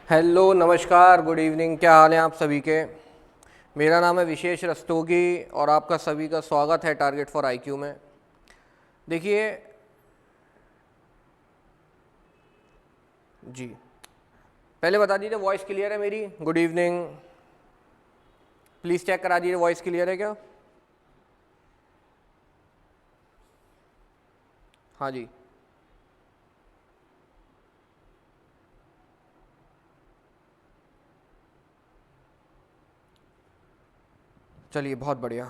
Hello, नमस्कार, good evening. क्या हाल है आप सभी के। मेरा नाम है विशेष रस्तोगी और आपका सभी का स्वागत है टारगेट फॉर आईक्यू में। देखिए जी, पहले बता दीजिए वॉइस क्लियर है मेरी। गुड इवनिंग, प्लीज़ चेक करा दीजिए वॉइस क्लियर है क्या। हाँ जी, चलिए बहुत बढ़िया।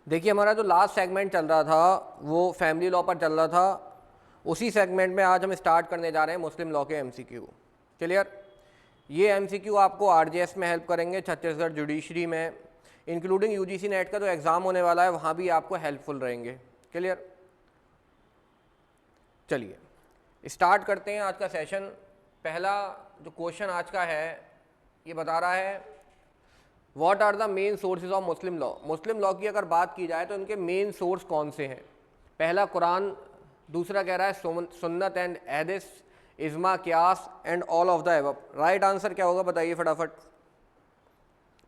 देखिए, हमारा जो लास्ट सेगमेंट चल रहा था वो फैमिली लॉ पर चल रहा था। उसी सेगमेंट में आज हम स्टार्ट करने जा रहे हैं मुस्लिम लॉ के एमसीक्यू। क्लियर। ये एमसीक्यू आपको आरजेएस में हेल्प करेंगे, छत्तीसगढ़ जुडिशरी में, इंक्लूडिंग यूजीसी नेट का जो एग्ज़ाम होने वाला है वहाँ भी आपको हेल्पफुल रहेंगे। क्लियर। चलिए स्टार्ट करते हैं आज का सेशन। पहला जो क्वेश्चन आज का है ये बता रहा है what are the main sources of Muslim law. Muslim law की अगर बात की जाए तो इनके मेन सोर्स कौन से हैं। पहला कुरान, दूसरा कह रहा है सुन्नत एंड हदीस, इज्मा, कियास and all of the above. Right answer क्या होगा बताइए फटाफट।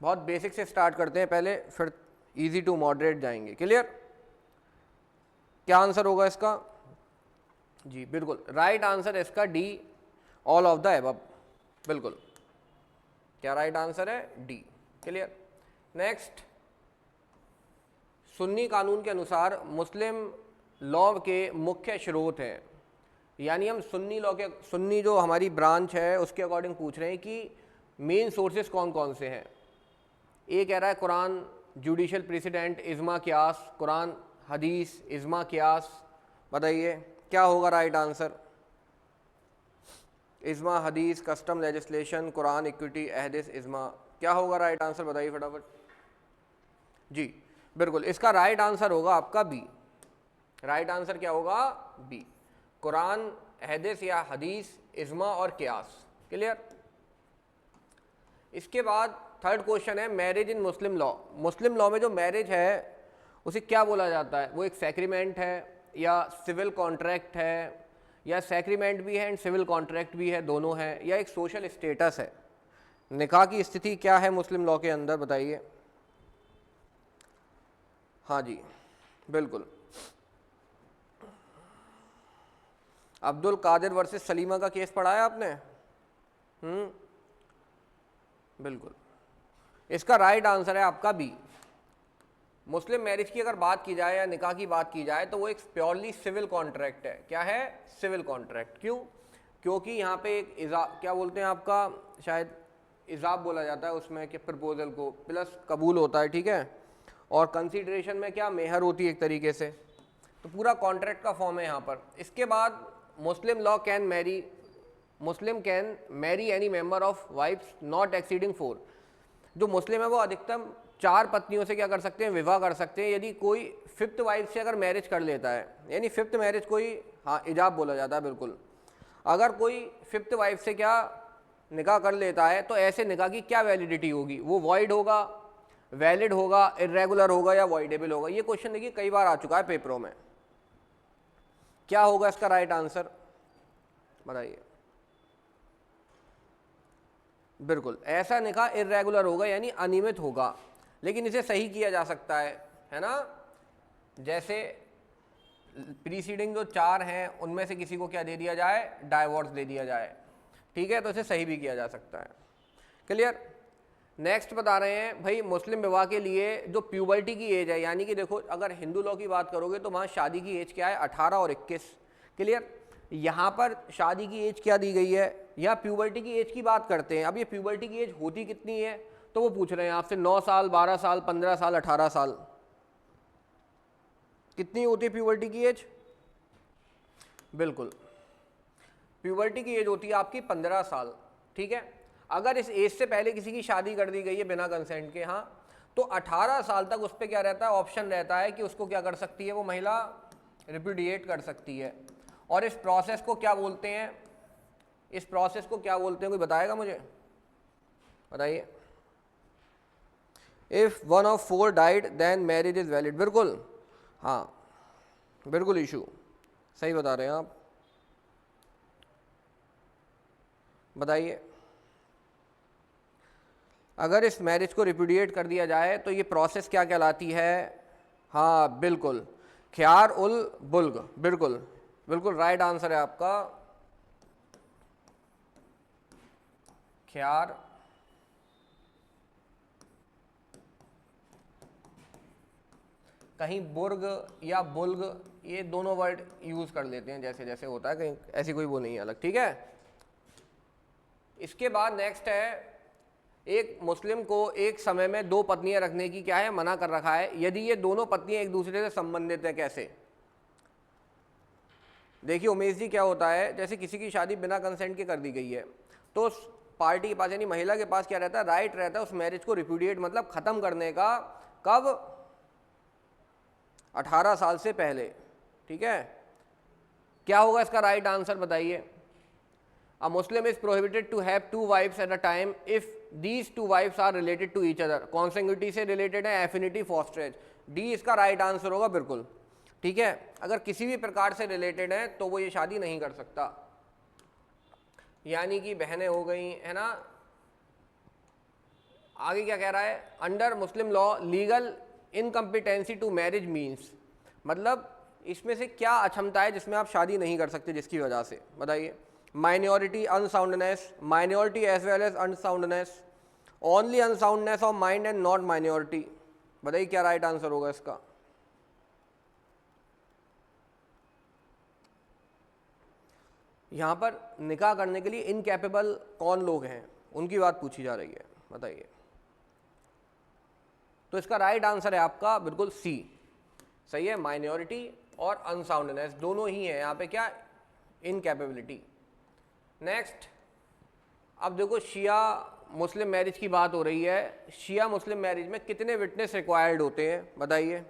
बहुत बेसिक से स्टार्ट करते हैं पहले, फिर इजी टू मॉडरेट जाएंगे। क्लियर। क्या आंसर होगा इसका। जी बिल्कुल, राइट आंसर इसका D, all of the above. बिल्कुल, क्या राइट आंसर है डी। क्लियर। नेक्स्ट, सुन्नी कानून के अनुसार मुस्लिम लॉ के मुख्य स्रोत हैं, यानी हम सुन्नी लॉ के, सुन्नी जो हमारी ब्रांच है उसके अकॉर्डिंग पूछ रहे हैं कि मेन सोर्सेज कौन कौन से हैं। ये कह रहा है कुरान, जुडिशल प्रेसिडेंट, इज्मा, कियास। कुरान, हदीस, इज्मा, कियास। बताइए क्या होगा राइट आंसर। इज्मा, हदीस, कस्टम लेजिस्लेशन, कुरान, इक्विटी, अहदिस, इज्मा। क्या होगा राइट आंसर बताइए फटाफट। जी बिल्कुल, इसका राइट आंसर होगा आपका बी। राइट आंसर क्या होगा बी, कुरान, हदीस या हदीस, इज्मा और कियास। क्लियर। इसके बाद थर्ड क्वेश्चन है marriage in Muslim law. Muslim law में जो मैरिज है उसे क्या बोला जाता है। वो एक सेक्रीमेंट है या सिविल कॉन्ट्रैक्ट है, या सेक्रीमेंट भी है एंड सिविल कॉन्ट्रैक्ट भी है, दोनों है, या एक सोशल स्टेटस है। निकाह की स्थिति क्या है मुस्लिम लॉ के अंदर बताइए। हाँ जी बिल्कुल, अब्दुल कादिर वर्सेस सलीमा का केस पढ़ा है आपने। बिल्कुल, इसका राइट आंसर है आपका बी। मुस्लिम मैरिज की अगर बात की जाए या निकाह की बात की जाए तो वो एक प्योरली सिविल कॉन्ट्रैक्ट है। क्या है, सिविल कॉन्ट्रैक्ट। क्यों, क्योंकि यहाँ पे एक क्या बोलते हैं आपका, शायद इजाब बोला जाता है उसमें कि प्रपोजल को, प्लस कबूल होता है। ठीक है, और कंसीडरेशन में क्या, मेहर होती है एक तरीके से। तो पूरा कॉन्ट्रैक्ट का फॉर्म है यहाँ पर। इसके बाद Muslim law can marry, Muslim can marry any member of wifes not exceeding 4। जो मुस्लिम है वो अधिकतम 4 पत्नियों से क्या कर सकते हैं, विवाह कर सकते हैं। यदि कोई 5th वाइफ से अगर मैरिज कर लेता है, यानी 5th मैरिज कोई, हाँ इजाब बोला जाता है बिल्कुल। अगर कोई 5th वाइफ से क्या निकाह कर लेता है तो ऐसे निकाह की क्या वैलिडिटी होगी, वो वॉइड होगा, वैलिड होगा, इरेगुलर होगा या वॉइडेबल होगा। ये क्वेश्चन देखिए कई बार आ चुका है पेपरों में। क्या होगा इसका राइट आंसर बताइए। बिल्कुल, ऐसा निकाह इरेगुलर होगा यानी अनियमित होगा, लेकिन इसे सही किया जा सकता है ना। जैसे प्रीसीडिंग जो 4 हैं उनमें से किसी को क्या दे दिया जाए, डाइवोर्स दे दिया जाए। ठीक है, तो इसे सही भी किया जा सकता है। क्लियर। नेक्स्ट बता रहे हैं भाई, मुस्लिम विवाह के लिए जो प्यूबर्टी की एज है, यानी कि देखो अगर हिंदू लॉ की बात करोगे तो वहाँ शादी की एज क्या है, 18 और 21। क्लियर। यहाँ पर शादी की एज क्या दी गई है, या प्यूबर्टी की एज की बात करते हैं। अब ये प्यूबर्टी की एज होती कितनी है, तो वो पूछ रहे हैं आपसे 9 साल, 12 साल, 15 साल, 18 साल। कितनी होती है प्यूबर्टी की एज। बिल्कुल, प्यूबर्टी की एज होती है आपकी 15 साल। ठीक है, अगर इस एज से पहले किसी की शादी कर दी गई है बिना कंसेंट के, हाँ, तो 18 साल तक उस पर क्या रहता है, ऑप्शन रहता है कि उसको क्या कर सकती है वो महिला, रिप्यूडिएट कर सकती है। और इस प्रोसेस को क्या बोलते हैं, इस प्रोसेस को क्या बोलते हैं, कोई बताएगा मुझे, बताइए। If 1 of 4 died then marriage is valid. बिल्कुल, हाँ बिल्कुल इशू, सही बता रहे हैं आप। बताइए, अगर इस मैरिज को रिपुडिएट कर दिया जाए तो ये प्रोसेस क्या कहलाती है? हाँ बिल्कुल, ख्यार उल बुल्ग, बिल्कुल बिल्कुल राइट आंसर है आपका, ख्यार कहीं बुर्ग या बुल्ग, ये दोनों वर्ड यूज कर लेते हैं जैसे जैसे होता है, कहीं ऐसी कोई वो नहीं है अलग, ठीक है। इसके बाद नेक्स्ट है, एक मुस्लिम को एक समय में 2 पत्नियां रखने की क्या है, मना कर रखा है, यदि ये दोनों पत्नियां एक दूसरे से संबंधित है। कैसे? देखिए उमेश जी, क्या होता है, जैसे किसी की शादी बिना कंसेंट के कर दी गई है तो उस पार्टी के पास यानी महिला के पास क्या रहता है, राइट रहता है उस मैरिज को रिपुडिएट मतलब खत्म करने का। कब? 18 साल से पहले, ठीक है। क्या होगा इसका राइट आंसर बताइए? A Muslim is prohibited to have 2 wives at a time if these 2 wives are related to each other. Consanguinity से related है, affinity, fosterage. D इसका राइट आंसर होगा, बिल्कुल ठीक है। अगर किसी भी प्रकार से रिलेटेड है तो वो ये शादी नहीं कर सकता, यानी कि बहनें हो गई है ना। आगे क्या कह रहा है, under Muslim law legal incompetency to marriage means, मतलब इसमें से क्या अक्षमता है जिसमें आप शादी नहीं कर सकते, जिसकी वजह से बताइए। Minority unsoundness, minority as well as unsoundness, only unsoundness of mind and not minority. बताइए क्या राइट आंसर होगा इसका? यहां पर निकाह करने के लिए इनकैपेबल कौन लोग हैं, उनकी बात पूछी जा रही है, बताइए। तो इसका राइट आंसर है आपका बिल्कुल सी, सही है। माइनॉरिटी और अनसाउंडनेस दोनों ही है यहाँ पे, क्या, इनकैपेबिलिटी। नेक्स्ट, अब देखो शिया मुस्लिम मैरिज की बात हो रही है। शिया मुस्लिम मैरिज में कितने विटनेस रिक्वायर्ड होते हैं, बताइए।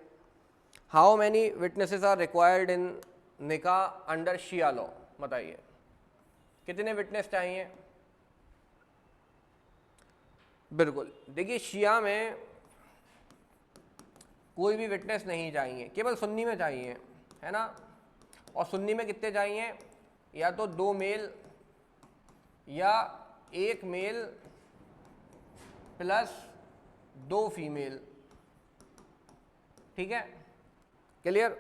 How many witnesses are required in निकाह अंडर शिया लॉ, बताइए कितने विटनेस चाहिए? बिल्कुल, देखिए शिया में कोई भी विटनेस नहीं चाहिए, केवल सुन्नी में चाहिए, है ना। और सुन्नी में कितने चाहिए? या तो 2 मेल या 1 मेल प्लस 2 फीमेल, ठीक है, क्लियर,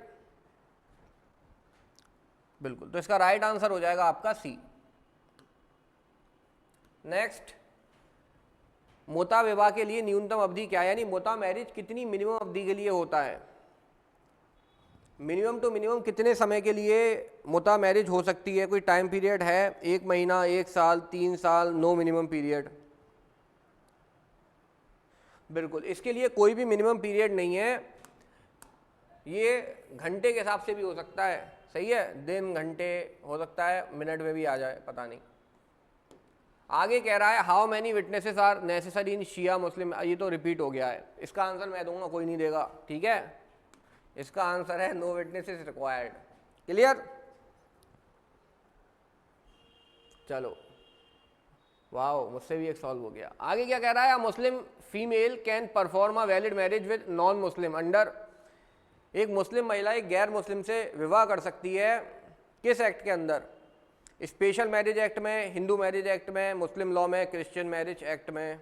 बिल्कुल। तो इसका राइट आंसर हो जाएगा आपका सी। नेक्स्ट, मोता विवाह के लिए न्यूनतम अवधि क्या है, यानी मोता मैरिज कितनी मिनिमम अवधि के लिए होता है? मिनिमम टू मिनिमम कितने समय के लिए मोता मैरिज हो सकती है? कोई टाइम पीरियड है? 1 महीना, 1 साल, 3 साल, नो मिनिमम पीरियड? बिल्कुल, इसके लिए कोई भी मिनिमम पीरियड नहीं है, ये घंटे के हिसाब से भी हो सकता है, सही है, दिन घंटे हो सकता है, मिनट में भी आ जाए, पता नहीं। आगे कह रहा है how many witnesses are necessary in Shia Muslim, ये तो रिपीट हो गया है, इसका आंसर मैं दूंगा, कोई नहीं देगा, ठीक है। इसका आंसर है नो विटनेसेस रिक्वायर्ड, क्लियर। चलो, वाओ, मुझसे भी एक सॉल्व हो गया। आगे क्या कह रहा है, Muslim female can perform a valid marriage with non Muslim under, एक मुस्लिम महिला एक गैर मुस्लिम से विवाह कर सकती है, किस एक्ट के अंदर? स्पेशल मैरिज एक्ट में, हिंदू मैरिज एक्ट में, मुस्लिम लॉ में, क्रिश्चियन मैरिज एक्ट में?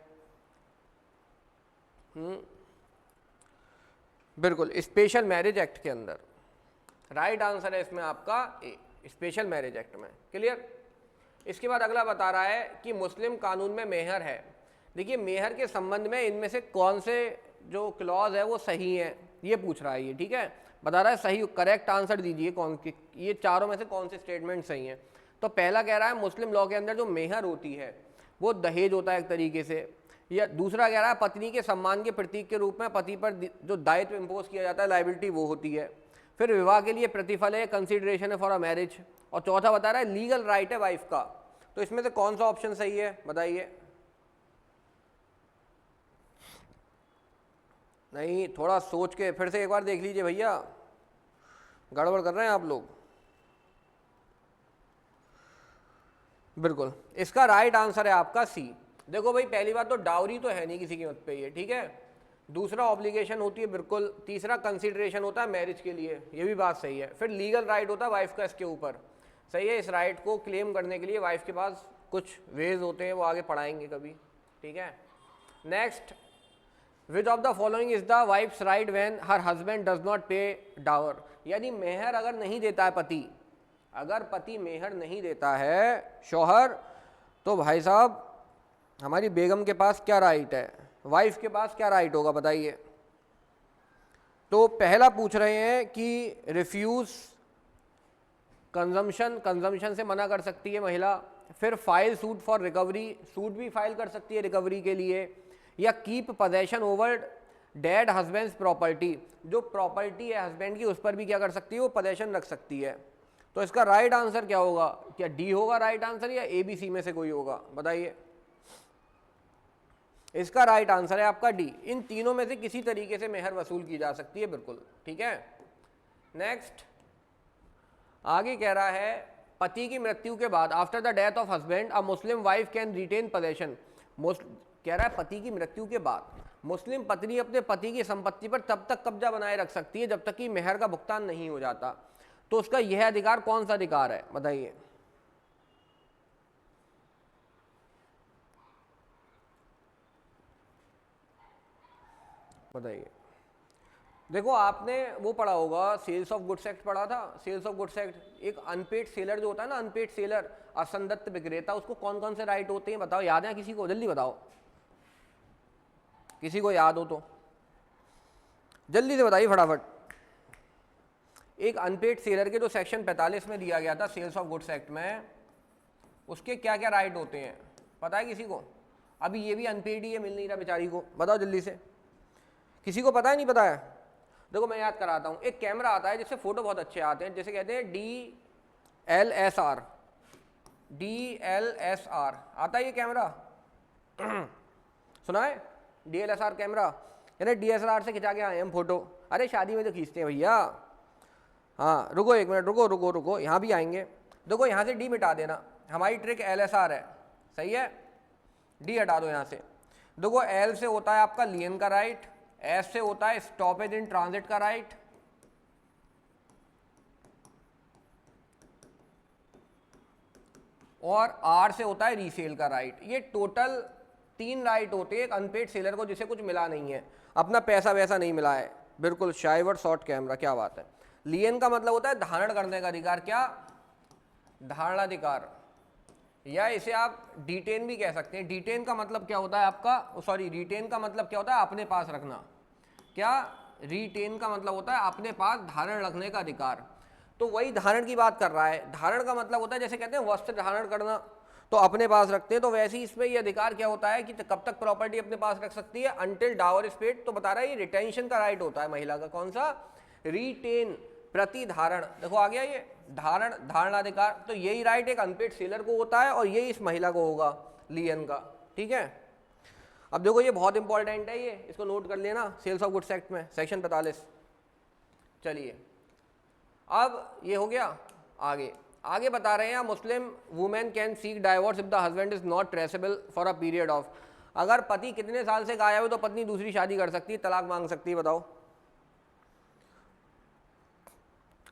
बिल्कुल, स्पेशल मैरिज एक्ट के अंदर। राइट आंसर है इसमें आपका ए, स्पेशल मैरिज एक्ट में, क्लियर। इसके बाद अगला बता रहा है कि मुस्लिम कानून में मेहर है। देखिए मेहर के संबंध में इनमें से कौन से जो क्लॉज है वो सही है, ये पूछ रहा है ये, ठीक है। बता रहा है सही, करेक्ट आंसर दीजिए, कौन की, ये चारों में से कौन से स्टेटमेंट सही हैं। तो पहला कह रहा है मुस्लिम लॉ के अंदर जो मेहर होती है वो दहेज होता है एक तरीके से, या दूसरा कह रहा है पत्नी के सम्मान के प्रतीक के रूप में पति पर जो दायित्व इम्पोज किया जाता है, लाइबिलिटी, वो होती है। फिर विवाह के लिए प्रतिफल है, कंसिडरेशन है फॉर अ मैरिज। और चौथा बता रहा है लीगल राइट है वाइफ का। तो इसमें से कौन सा ऑप्शन सही है, बताइए। नहीं, थोड़ा सोच के फिर से एक बार देख लीजिए भैया, गड़बड़ कर रहे हैं आप लोग। बिल्कुल, इसका राइट आंसर है आपका सी। देखो भाई, पहली बात तो डाउरी तो है नहीं किसी कीमत पे ये, ठीक है। दूसरा ऑब्लिगेशन होती है, बिल्कुल। तीसरा कंसिडरेशन होता है मैरिज के लिए, ये भी बात सही है। फिर लीगल राइट होता है वाइफ का इसके ऊपर, सही है। इस राइट को क्लेम करने के लिए वाइफ के पास कुछ वेज होते हैं, वो आगे पढ़ाएंगे कभी, ठीक है। Next, which of the following is the wife's right when her husband does not pay dower, यानी मेहर अगर नहीं देता है पति, अगर पति मेहर नहीं देता है शौहर, तो भाई साहब हमारी बेगम के पास क्या राइट है, वाइफ के पास क्या राइट होगा बताइए। तो पहला पूछ रहे हैं कि रिफ्यूज कंजम्पशन, कंजम्पशन से मना कर सकती है महिला, फिर file suit for recovery, suit भी फाइल कर सकती है रिकवरी के लिए, या keep possession over dead husband's property, जो प्रॉपर्टी है हस्बैंड की उस पर भी क्या कर सकती है, वो पोजेशन रख सकती है। तो इसका राइट आंसर क्या होगा, क्या डी होगा राइट आंसर या ए बी सी में से कोई होगा बताइए। इसका राइट आंसर है आपका डी, इन तीनों में से किसी तरीके से मेहर वसूल की जा सकती है, बिल्कुल ठीक है। नेक्स्ट आगे कह रहा है पति की मृत्यु के बाद, after the death of husband a Muslim wife can retain possession, कह रहा है पति की मृत्यु के बाद मुस्लिम पत्नी अपने पति की संपत्ति पर तब तक कब्जा बनाए रख सकती है जब तक कि मेहर का भुगतान नहीं हो जाता। तो उसका यह अधिकार कौन सा अधिकार है बताइए। बताइए। देखो आपने वो पढ़ा होगा, सेल्स ऑफ गुड्स एक्ट पढ़ा था, सेल्स ऑफ गुड्स एक्ट, एक अनपेड सेलर जो होता है ना, अनपेड सेलर, असंदत्त विक्रेता, उसको कौन कौन से राइट होते हैं बताओ, याद है किसी को, जल्दी बताओ, किसी को याद हो तो जल्दी से बताइए फटाफट। एक अनपेड सेलर के जो सेक्शन 45 में दिया गया था सेल्स ऑफ गुड्स एक्ट में, उसके क्या क्या राइट होते हैं पता है किसी को? अभी ये भी अनपेड ही है, मिल नहीं रहा बेचारी को, बताओ जल्दी से, किसी को पता है नहीं पता है? देखो मैं याद कराता हूँ, एक कैमरा आता है जिससे फोटो बहुत अच्छे आते हैं, जैसे कहते हैं DLSR, DLSR आता है ये कैमरा सुना है? DLSR कैमरा, यानी DSLR से खिंचा के आए हम फोटो, अरे शादी में तो खींचते हैं भैया। हाँ रुको एक मिनट, रुको रुको रुको, यहाँ भी आएंगे। देखो यहाँ से डी मिटा देना, हमारी ट्रिक LSR है, सही है, डी हटा दो यहाँ से। देखो एल से होता है आपका लियन का राइट, एस से होता है स्टॉपेज इन ट्रांजिट का राइट, और आर से होता है रीसेल का राइट। ये टोटल 3 राइट होते हैं एक अनपेड सेलर को जिसे कुछ मिला नहीं है, अपना पैसा वैसा नहीं मिला है, बिल्कुल शाइवर शॉर्ट कैमरा, क्या बात है। लियन का मतलब होता है धारण करने का अधिकार, क्या धारणाधिकार, या इसे आप डिटेन भी कह सकते हैं। डिटेन का मतलब क्या होता है आपका, सॉरी रिटेन का मतलब क्या होता है, अपने पास रखना, क्या रिटेन का मतलब होता है अपने पास धारण रखने का अधिकार। तो वही धारण की बात कर रहा है, धारण का मतलब होता है जैसे कहते हैं वस्त्र धारण करना, तो अपने पास रखते हैं, तो वैसे ही इसमें ये अधिकार क्या होता है कि कब तक प्रॉपर्टी अपने पास रख सकती है, अनटिल डावर इज पेड। तो बता रहा है ये रिटेंशन का राइट होता है महिला का, कौन सा, रिटेन, प्रतिधारण। देखो आ गया ये धारण, धारणाधिकार, तो यही राइट एक अनपेड सेलर को होता है और यही इस महिला को होगा लियन का, ठीक है। अब देखो ये बहुत इंपॉर्टेंट है, ये इसको नोट कर लेना, सेल्स ऑफ गुड्स एक्ट में सेक्शन 45। चलिए अब ये हो गया, आगे आगे बता रहे हैं Muslim women can seek divorce if the husband is not traceable for a period of, अगर पति कितने साल से गायब है तो पत्नी दूसरी शादी कर सकती है, तलाक मांग सकती है, बताओ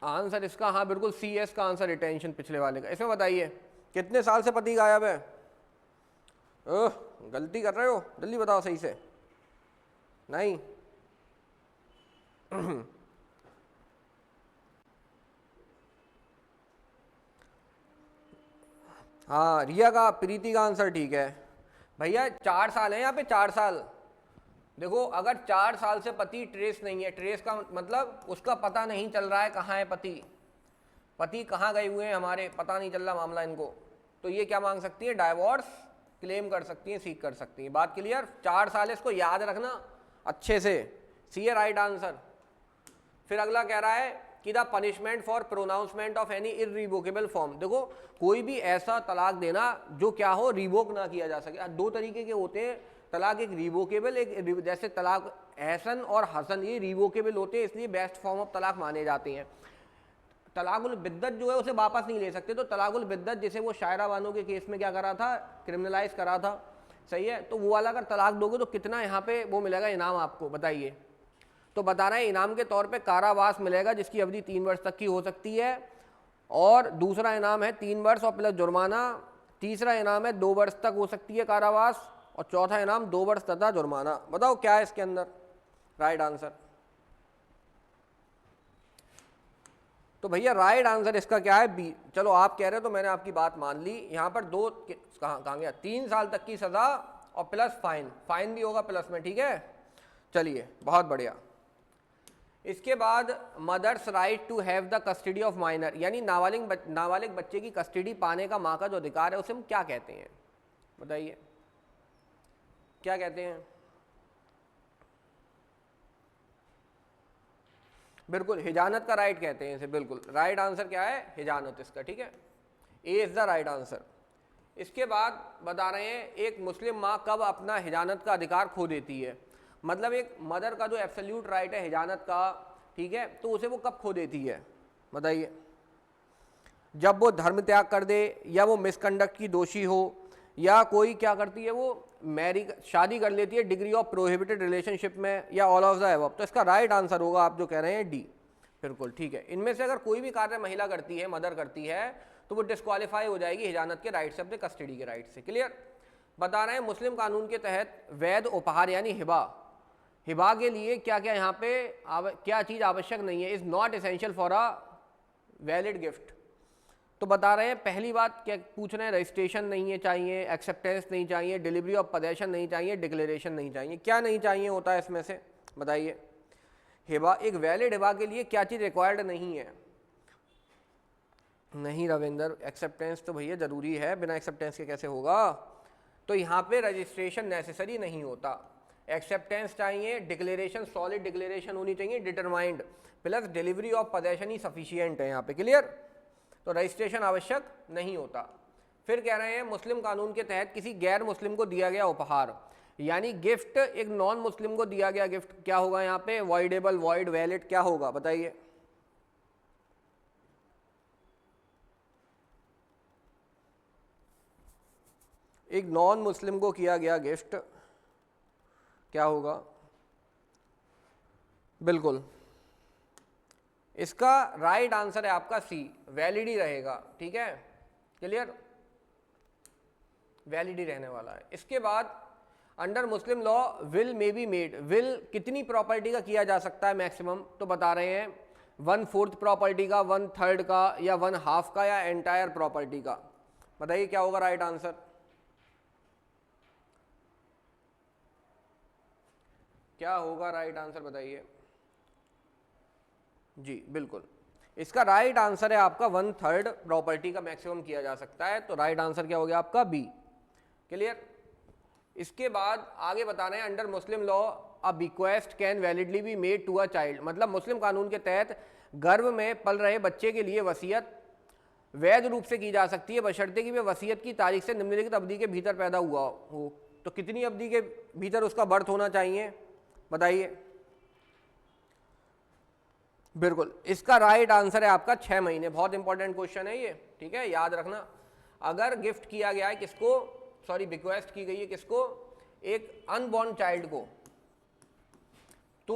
आंसर इसका। हाँ बिल्कुल CS का आंसर रिटेंशन पिछले वाले का। इसमें बताइए कितने साल से पति गायब है? ओह गलती कर रहे हो, जल्दी बताओ सही से, नहीं हाँ रिया का, प्रीति का आंसर ठीक है भैया, 4 साल है यहाँ पे, 4 साल। देखो अगर 4 साल से पति ट्रेस नहीं है, ट्रेस का मतलब उसका पता नहीं चल रहा है कहाँ है पति, पति कहाँ गए हुए हैं हमारे, पता नहीं चल रहा मामला इनको, तो ये क्या मांग सकती है, डाइवोर्स क्लेम कर सकती है, सीख कर सकती है। बात क्लियर? 4 साल है, इसको याद रखना अच्छे से, सी है राइट आंसर। फिर अगला कह रहा है कि the punishment for pronouncement of any irrevocable form, देखो कोई भी ऐसा तलाक देना जो क्या हो, रिवोक ना किया जा सके। 2 तरीके के होते हैं तलाक, एक रिवोकेबल, एक जैसे तलाक एहसन और हसन, ये रिवोकेबल होते हैं, इसलिए बेस्ट फॉर्म ऑफ तलाक माने जाते हैं। तलाकुल बिद्दत जो है उसे वापस नहीं ले सकते, तो तलाकुल बिद्दत जिसे वो शायरा बानो के केस में क्या करा था, क्रिमिनलाइज करा था, सही है। तो वो वाला अगर तलाक दोगे तो कितना यहाँ पे वो मिलेगा इनाम आपको, बताइए। तो बता रहे हैं इनाम के तौर पे कारावास मिलेगा जिसकी अवधि 3 वर्ष तक की हो सकती है, और दूसरा इनाम है 3 वर्ष और प्लस जुर्माना तीसरा इनाम है 2 वर्ष तक हो सकती है कारावास, और चौथा इनाम 2 वर्ष तथा जुर्माना। बताओ क्या है इसके अंदर राइट आंसर? तो भैया राइट आंसर इसका क्या है? बी। चलो आप कह रहे हो तो मैंने आपकी बात मान ली। यहाँ पर 2 कहाँ गया, 3 साल तक की सजा और प्लस फाइन, फाइन भी होगा प्लस में, ठीक है। चलिए बहुत बढ़िया। इसके बाद mother's right to have the custody of minor, यानी नाबालिग बच्चे की कस्टडी पाने का माँ का जो अधिकार है उसे हम क्या कहते हैं? बताइए क्या कहते हैं? बिल्कुल हिजानत का राइट कहते हैं इसे, बिल्कुल राइट आंसर क्या है? हिजानत इसका, ठीक है। ए इज द राइट आंसर। इसके बाद बता रहे हैं एक मुस्लिम माँ कब अपना हिजानत का अधिकार खो देती है। मतलब एक मदर का जो एब्सोल्यूट राइट है हिजानत का, ठीक है, तो उसे वो कब खो देती है? बताइए। जब वो धर्म त्याग कर दे, या वो मिसकंडक्ट की दोषी हो, या कोई क्या करती है, वो शादी कर लेती है डिग्री ऑफ प्रोहिबिटेड रिलेशनशिप में, या ऑल ऑफ द अबव। तो इसका राइट आंसर होगा आप जो कह रहे हैं डी, बिल्कुल ठीक है। इनमें से अगर कोई भी कार्य महिला करती है, मदर करती है, तो वो डिस्क्वालीफाई हो जाएगी हिजानत के राइट से, अपने कस्टडी के राइट से। क्लियर? बता रहे हैं मुस्लिम कानून के तहत वैध उपहार यानी हिबा, हिबा के लिए क्या क्या यहाँ पे क्या चीज़ आवश्यक नहीं है, is not essential for a valid gift. तो बता रहे हैं पहली बात क्या पूछ रहे हैं, रजिस्ट्रेशन नहीं है चाहिए, एक्सेप्टेंस नहीं चाहिए, डिलीवरी ऑफ पोजेशन नहीं चाहिए, डिक्लेरेशन नहीं चाहिए। क्या नहीं चाहिए होता है इसमें से? बताइए। हिबा, एक वैलिड हिबा के लिए क्या चीज़ रिक्वायर्ड नहीं है? नहीं रविंदर, एक्सेप्टेंस तो भैया जरूरी है, बिना एक्सेप्टेंस के कैसे होगा? तो यहाँ पे रजिस्ट्रेशन नेसेसरी नहीं होता, एक्सेप्टेंस चाहिए, डिक्लेरेशन सॉलिड डिक्लेरेशन होनी चाहिए, determined, plus delivery of possession he sufficient है यहाँ पे। क्लियर? तो रजिस्ट्रेशन आवश्यक नहीं होता। फिर कह रहे हैं मुस्लिम कानून के तहत किसी गैर मुस्लिम को दिया गया उपहार यानी गिफ्ट, एक नॉन मुस्लिम को दिया गया गिफ्ट क्या होगा यहाँ पे? वॉइडेबल, वॉइड, वैलिड, क्या होगा? बताइए। एक नॉन मुस्लिम को किया गया गिफ्ट क्या होगा? बिल्कुल इसका राइट आंसर है आपका सी, वैलिड ही रहेगा, ठीक है। क्लियर? वैलिड ही रहने वाला है। इसके बाद under Muslim law will may be made, will कितनी प्रॉपर्टी का किया जा सकता है मैक्सिमम? तो बता रहे हैं 1/4 प्रॉपर्टी का, 1/3 का, या 1/2 का, या एंटायर प्रॉपर्टी का। बताइए क्या होगा राइट आंसर? क्या होगा राइट आंसर बताइए जी। बिल्कुल इसका राइट आंसर है आपका 1/3 प्रॉपर्टी का मैक्सिमम किया जा सकता है। तो राइट आंसर क्या हो गया आपका? बी। क्लियर? इसके बाद आगे बता रहे हैं under Muslim law a bequest can validly be made to a child, मतलब मुस्लिम कानून के तहत गर्भ में पल रहे बच्चे के लिए वसीयत वैध रूप से की जा सकती है बशर्ते कि वह वसीयत की तारीख से निम्नलिखित अवधि के भीतर पैदा हुआ हो। तो कितनी अवधि के भीतर उसका बर्थ होना चाहिए? बताइए। बिल्कुल इसका राइट आंसर है आपका 6 महीने। बहुत इंपॉर्टेंट क्वेश्चन है ये, ठीक है, याद रखना। अगर गिफ्ट किया गया है किसको, सॉरी बिक्वेस्ट की गई है किसको? एक अनबॉर्न चाइल्ड को, तो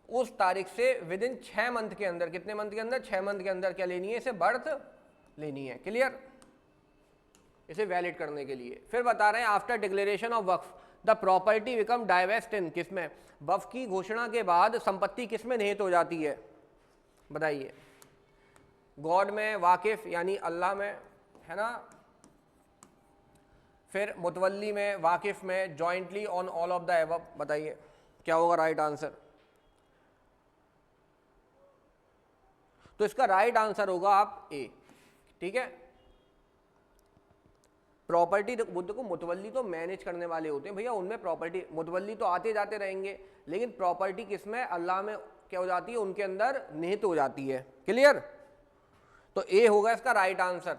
उस तारीख से विद इन 6 मंथ के अंदर, कितने मंथ के अंदर? 6 मंथ के अंदर क्या लेनी है? इसे बर्थ लेनी है। क्लियर? इसे वैलिड करने के लिए। फिर बता रहे हैं after declaration of waqf the property become divest in, किसमें? वक्फ की घोषणा के बाद संपत्ति किसमें निहित हो जाती है? बताइए। गॉड में, वाकिफ यानी अल्लाह में, है ना, फिर मुतवल्ली में, वाकिफ में, jointly, on all of the above. बताइए क्या होगा राइट आंसर? तो इसका राइट आंसर होगा आप ए, ठीक है। प्रॉपर्टी को मुतवल्ली तो मैनेज करने वाले होते हैं भैया, उनमें प्रॉपर्टी, मुतवल्ली तो आते जाते रहेंगे, लेकिन प्रॉपर्टी किसमें? अल्लाह में क्या हो जाती है? उनके अंदर निहित हो जाती है। क्लियर? तो ए होगा इसका राइट आंसर।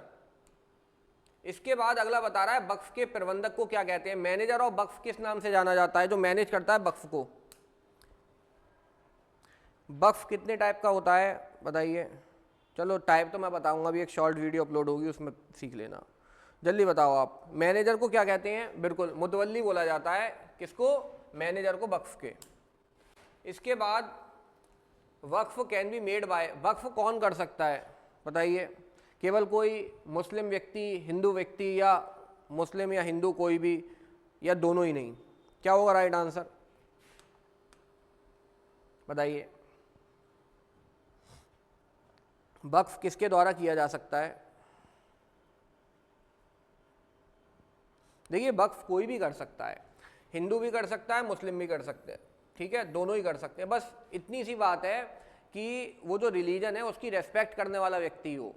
इसके बाद अगला बता रहा है वक्फ के प्रबंधक को क्या कहते हैं? मैनेजर ऑफ वक्फ किस नाम से जाना जाता है? जो मैनेज करता है वक्फ को। वक्फ कितने टाइप का होता है बताइए? चलो टाइप तो मैं बताऊंगा, अभी एक शॉर्ट वीडियो अपलोड होगी उसमें सीख लेना। जल्दी बताओ आप, मैनेजर को क्या कहते हैं? बिल्कुल मुतवल्ली बोला जाता है। किसको? मैनेजर को वक्फ के। इसके बाद वक्फ कैन बी मेड बाय, वक्फ कौन कर सकता है बताइए? केवल कोई मुस्लिम व्यक्ति, हिंदू व्यक्ति, या मुस्लिम या हिंदू कोई भी, या दोनों ही नहीं? क्या होगा राइट आंसर, बताइए। वक्फ किसके द्वारा किया जा सकता है? देखिए वक्फ कोई भी कर सकता है, हिंदू भी कर सकता है, मुस्लिम भी कर सकते हैं, ठीक है, दोनों ही कर सकते हैं। बस इतनी सी बात है कि वो जो रिलीजन है उसकी रेस्पेक्ट करने वाला व्यक्ति हो,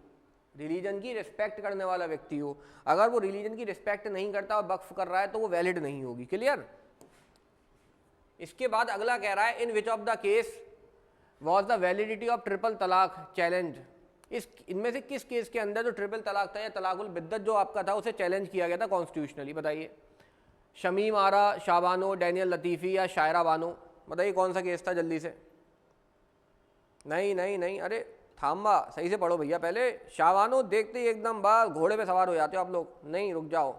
रिलीजन की रिस्पेक्ट करने वाला व्यक्ति हो। अगर वो रिलीजन की रिस्पेक्ट नहीं करता और वक्फ कर रहा है तो वो वैलिड नहीं होगी। क्लियर? इसके बाद अगला कह रहा है in which of the case was the validity of triple talaq challenge. इनमें से किस केस के अंदर जो ट्रिपल तलाक था या तलाकुल बिद्दत जो आपका था उसे चैलेंज किया गया था कॉन्स्टिट्यूशनली? बताइए। शमीम आरा, शाबानो, डैनियल लतीफ़ी या शायरा बानो? बताइए कौन सा केस था, जल्दी से। नहीं नहीं नहीं, अरे थाम्बा, सही से पढ़ो भैया पहले। शाबानो देखते ही एकदम बाल घोड़े पे सवार हो जाते हो आप लोग। नहीं, रुक जाओ,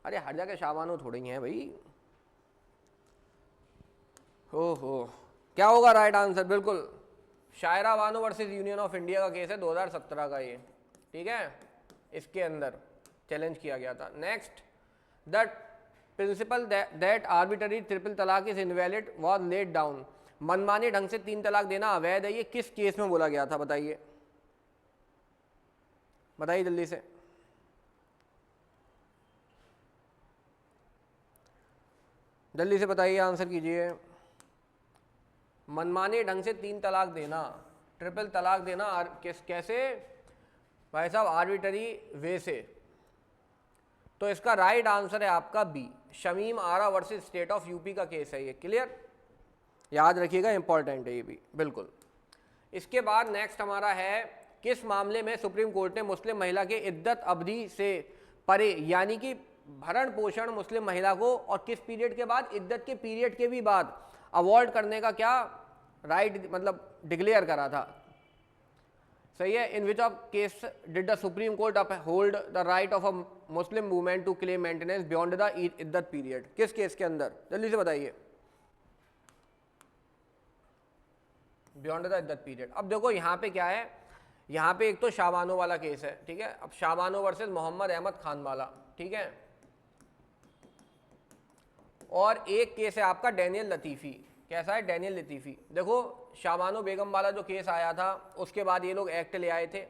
अरे हर जगह शाबानो थोड़ी ही है भाई। ओहो, क्या होगा राइट आंसर? बिल्कुल Shayara Bano versus union of India का केस है 2017 का ये, ठीक है, इसके अंदर चैलेंज किया गया था। Next, the principle that arbitrary triple talaq is invalid was laid down. मनमाने ढंग से 3 तलाक देना अवैध है, ये किस केस में बोला गया था? बताइए, बताइए जल्दी से। जल्दी से बताइए, आंसर कीजिए। मनमाने ढंग से 3 तलाक देना, ट्रिपल तलाक देना कैसे भाई साहब? आर्बिट्ररी वे से। तो इसका राइट आंसर है आपका B, Shamim Ara versus state of UP का केस है ये। क्लियर? याद रखिएगा, इंपॉर्टेंट है ये भी, बिल्कुल। इसके बाद नेक्स्ट हमारा है किस मामले में सुप्रीम कोर्ट ने मुस्लिम महिला के इद्दत अवधि से परे, यानी कि भरण पोषण मुस्लिम महिला को और किस पीरियड के बाद? इद्दत के पीरियड के भी बाद अवॉइड करने का क्या राइट मतलब डिक्लेयर करा था? सही है। In which of case did the supreme court uphold the right of a Muslim women to claim maintenance beyond the iddat period? किस केस के अंदर? जल्दी से बताइए। Beyond the iddat period. अब देखो यहाँ पे क्या है, यहाँ पे एक तो शाबानो वाला केस है, ठीक है। अब शाबानो वर्सेस मोहम्मद अहमद खान वाला, ठीक है, और एक केस है आपका डैनियल लतीफ़ी। कैसा है? डैनियल लतीफ़ी। देखो शाबानो बेगम वाला जो केस आया था उसके बाद ये लोग एक्ट ले आए थे,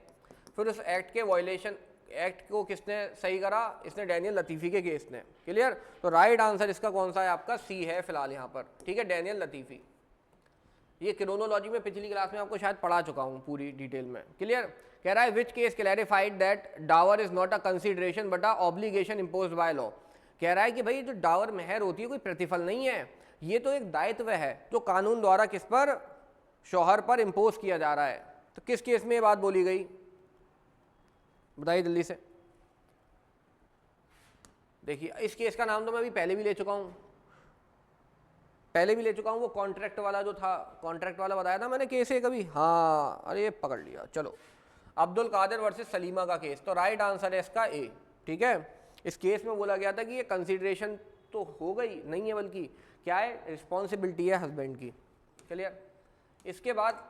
फिर उस एक्ट के वायलेशन, एक्ट को किसने सही करा? इसने, डैनियल लतीफ़ी के केस ने। क्लियर? तो राइट आंसर इसका कौन सा है आपका? सी है फिलहाल यहाँ पर, ठीक है, डैनियल लतीफ़ी। ये क्रोनोलॉजी में पिछली क्लास में आपको शायद पढ़ा चुका हूँ पूरी डिटेल में। क्लियर? कह रहा है which case clarified that dower is not a consideration but a obligation imposed by law. कह रहा है कि भाई जो डावर मेहर होती है कोई प्रतिफल नहीं है, ये तो एक दायित्व है जो कानून द्वारा किस पर? शौहर पर इम्पोज किया जा रहा है। तो किस केस में ये बात बोली गई? बताइए जल्दी से। देखिए इस केस का नाम तो मैं अभी पहले भी ले चुका हूँ, वो कॉन्ट्रैक्ट वाला जो था, कॉन्ट्रैक्ट वाला बताया था मैंने केस है कभी। हाँ, अरे पकड़ लिया। चलो, अब्दुल कादिर वर्सेस सलीमा का केस। तो राइट आंसर है इसका ए, ठीक है। इस केस में बोला गया था कि ये कंसिडरेशन तो हो गई नहीं है, बल्कि क्या है? रिस्पॉन्सिबिलिटी है हस्बैंड की। क्लियर? इसके बाद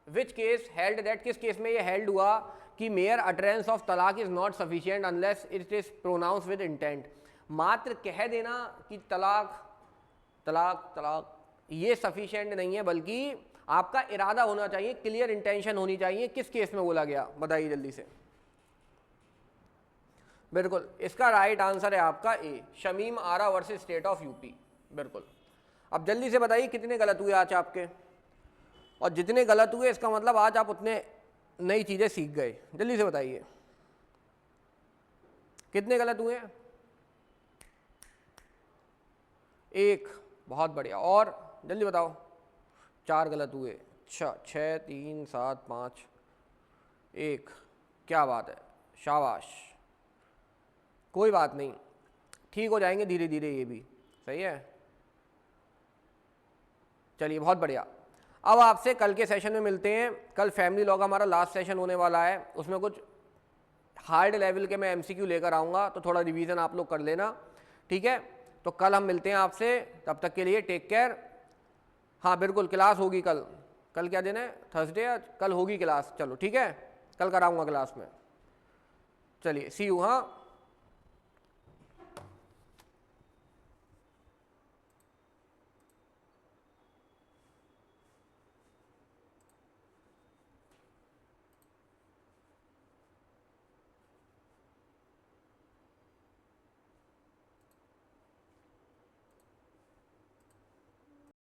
विच केस हेल्ड दैट, किस केस में ये हेल्ड हुआ कि mere utterance of talaq is not sufficient unless it is pronounce with intent. मात्र कह देना कि तलाक तलाक तलाक ये सफिशिएंट नहीं है, बल्कि आपका इरादा होना चाहिए, क्लियर इंटेंशन होनी चाहिए। किस केस में बोला गया? बताइए जल्दी से। बिल्कुल, इसका राइट आंसर है आपका ए, Shamim Ara versus state of UP. बिल्कुल। अब जल्दी से बताइए कितने गलत हुए आज आपके, और जितने गलत हुए इसका मतलब आज आप उतने नई चीजें सीख गए। जल्दी से बताइए कितने गलत हुए? एक, बहुत बढ़िया। और जल्दी बताओ। 4 गलत हुए। अच्छा, 6, 3, 7, 5, 1। क्या बात है, शाबाश। कोई बात नहीं, ठीक हो जाएंगे धीरे धीरे ये भी। सही है, चलिए बहुत बढ़िया। अब आपसे कल के सेशन में मिलते हैं। कल फैमिली लॉ का हमारा लास्ट सेशन होने वाला है, उसमें कुछ हार्ड लेवल के मैं एमसीक्यू लेकर आऊँगा, तो थोड़ा रिवीजन आप लोग कर लेना, ठीक है। तो कल हम मिलते हैं आपसे, तब तक के लिए टेक केयर। हाँ बिल्कुल, क्लास होगी कल। कल क्या दिन है? थर्सडे। कल होगी क्लास, चलो ठीक है, कल कराऊँगा क्लास में। चलिए सी यू। हाँ।